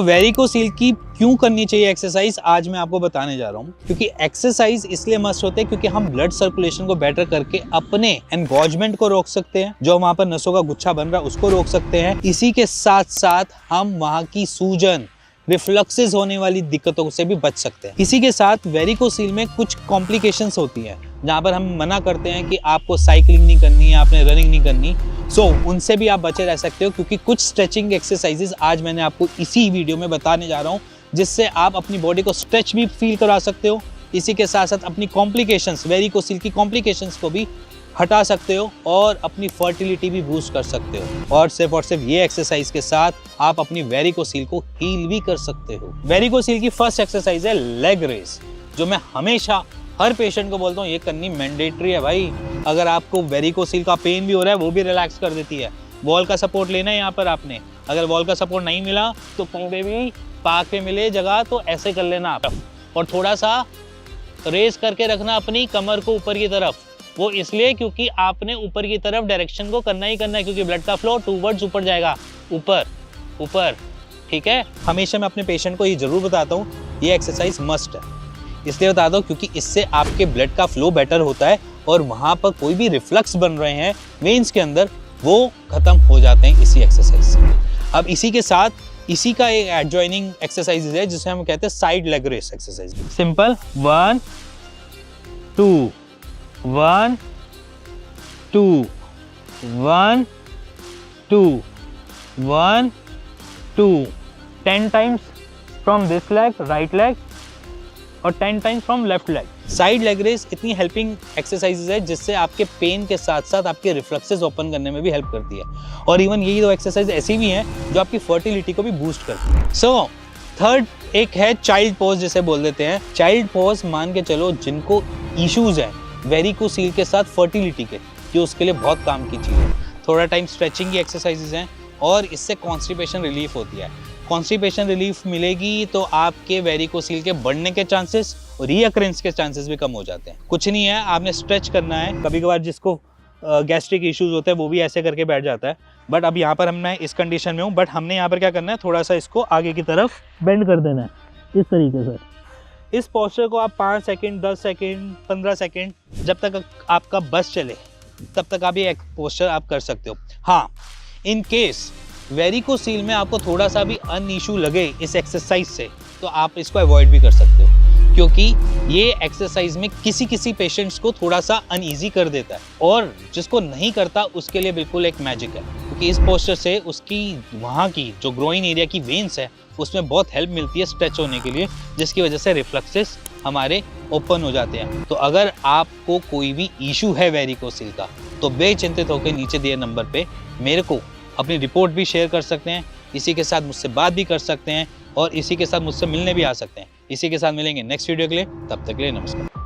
Varicocele की क्यों करनी चाहिए एक्सरसाइज, आज मैं आपको बताने जा रहा हूँ। क्योंकि एक्सरसाइज इसलिए मस्ट होते हैं क्योंकि हम ब्लड सर्कुलेशन को बेटर करके अपने एनगॉजमेंट को रोक सकते हैं, जो वहां पर नसों का गुच्छा बन रहा है उसको रोक सकते हैं। इसी के साथ साथ हम वहां की सूजन, रिफ्लक्सेस होने वाली दिक्कतों से भी बच सकते हैं। इसी के साथ वेरिकोसील में कुछ कॉम्प्लिकेशंस होती हैं जहां पर हम मना करते हैं कि आपको साइकिलिंग नहीं करनी है, आपने रनिंग नहीं करनी। उनसे भी आप बचे रह सकते हो क्योंकि कुछ स्ट्रेचिंग एक्सरसाइजेस आज मैंने आपको इसी वीडियो में बताने जा रहा हूं, जिससे आप अपनी बॉडी को स्ट्रेच भी फील करा सकते हो। इसी के साथ साथ अपनी कॉम्प्लिकेशंस, वेरिकोसील की कॉम्प्लिकेशंस को भी हटा सकते हो और अपनी फर्टिलिटी भी बूस्ट कर सकते हो। और सिर्फ ये एक्सरसाइज के साथ आप अपनी वेरिकोसील को हील भी कर सकते हो। वेरिकोसील की फर्स्ट एक्सरसाइज है लेग रेस, जो मैं हमेशा हर पेशेंट को बोलता हूँ ये करनी मैंडेटरी है भाई। अगर आपको वेरिकोसील का पेन भी हो रहा है वो भी रिलैक्स कर देती है। वॉल का सपोर्ट लेना है यहाँ पर आपने, अगर वॉल का सपोर्ट नहीं मिला तो कहीं पे भी पाक पे मिले जगह तो ऐसे कर लेना आप, और थोड़ा सा रेस करके रखना अपनी कमर को ऊपर की तरफ। वो इसलिए क्योंकि आपने ऊपर की तरफ डायरेक्शन को करना ही करना है, क्योंकि ब्लड का फ्लो टूवर्ड्स ऊपर जाएगा, ऊपर ऊपर, ठीक है। हमेशा मैं अपने पेशेंट को ये जरूर बताता हूँ ये एक्सरसाइज मस्ट है। इसलिए बताता हूँ क्योंकि इससे आपके ब्लड का फ्लो बेटर होता है और वहाँ पर कोई भी रिफ्लक्स बन रहे हैं वेन्स के अंदर वो खत्म हो जाते हैं इसी एक्सरसाइज से। अब इसी के साथ इसी का एक एडजॉइनिंग एक्सरसाइज है जिसे हम कहते हैं side leg raise exercise. Simple 1 2 1 2 1 2 1 2 10 times from this leg, right leg, और 10 times from left leg. Side leg raise इतनी हेल्पिंग एक्सरसाइजेज है जिससे आपके पेन के साथ साथ आपके रिफ्लेक्सेस ओपन करने में भी हेल्प करती है। और इवन यही दो एक्सरसाइज ऐसी भी हैं जो आपकी फर्टिलिटी को भी बूस्ट करती है। थर्ड एक है चाइल्ड पोज, जिसे बोल देते हैं। चाइल्ड पोज मान के चलो जिनको इश्यूज हैं वेरिकोसील के साथ फर्टिलिटी के, जो उसके लिए बहुत काम की चीज़ है। थोड़ा टाइम स्ट्रेचिंग की एक्सरसाइजेज हैं और इससे कॉन्स्टिपेशन रिलीफ होती है। कॉन्स्टिपेशन रिलीफ मिलेगी तो आपके वेरिकोसील के बढ़ने के चांसेस और रीअकरेंस के चांसेस भी कम हो जाते हैं। कुछ नहीं है, आपने स्ट्रेच करना है। कभी कभार जिसको गैस्ट्रिक इश्यूज होते हैं वो भी ऐसे करके बैठ जाता है, बट अब यहाँ पर हमने इस कंडीशन में हूँ, बट हमने यहाँ पर क्या करना है, थोड़ा सा इसको आगे की तरफ बेंड कर देना है इस तरीके से। इस पोस्चर को आप 5 सेकेंड, 10 सेकेंड, 15 सेकेंड, जब तक आपका बस चले तब तक आप ये पोस्चर आप कर सकते हो। हाँ, इन केस वेरिकोसील में आपको थोड़ा सा भी अन इशू लगे इस एक्सरसाइज से तो आप इसको अवॉइड भी कर सकते हो, क्योंकि ये एक्सरसाइज में किसी पेशेंट्स को थोड़ा सा अनईजी कर देता है और जिसको नहीं करता उसके लिए बिल्कुल एक मैजिक है। क्योंकि इस पोस्चर से उसकी वहाँ की जो ग्रोइन एरिया की वेन्स है उसमें बहुत हेल्प मिलती है स्ट्रेच होने के लिए, जिसकी वजह से रिफ्लेक्सेस हमारे ओपन हो जाते हैं। तो अगर आपको कोई भी इशू है वेरिकोसील का तो बेचिंतित होकर नीचे दिए नंबर पे मेरे को अपनी रिपोर्ट भी शेयर कर सकते हैं, इसी के साथ मुझसे बात भी कर सकते हैं और इसी के साथ मुझसे मिलने भी आ सकते हैं। इसी के साथ मिलेंगे नेक्स्ट वीडियो के लिए, तब तक के लिए नमस्कार।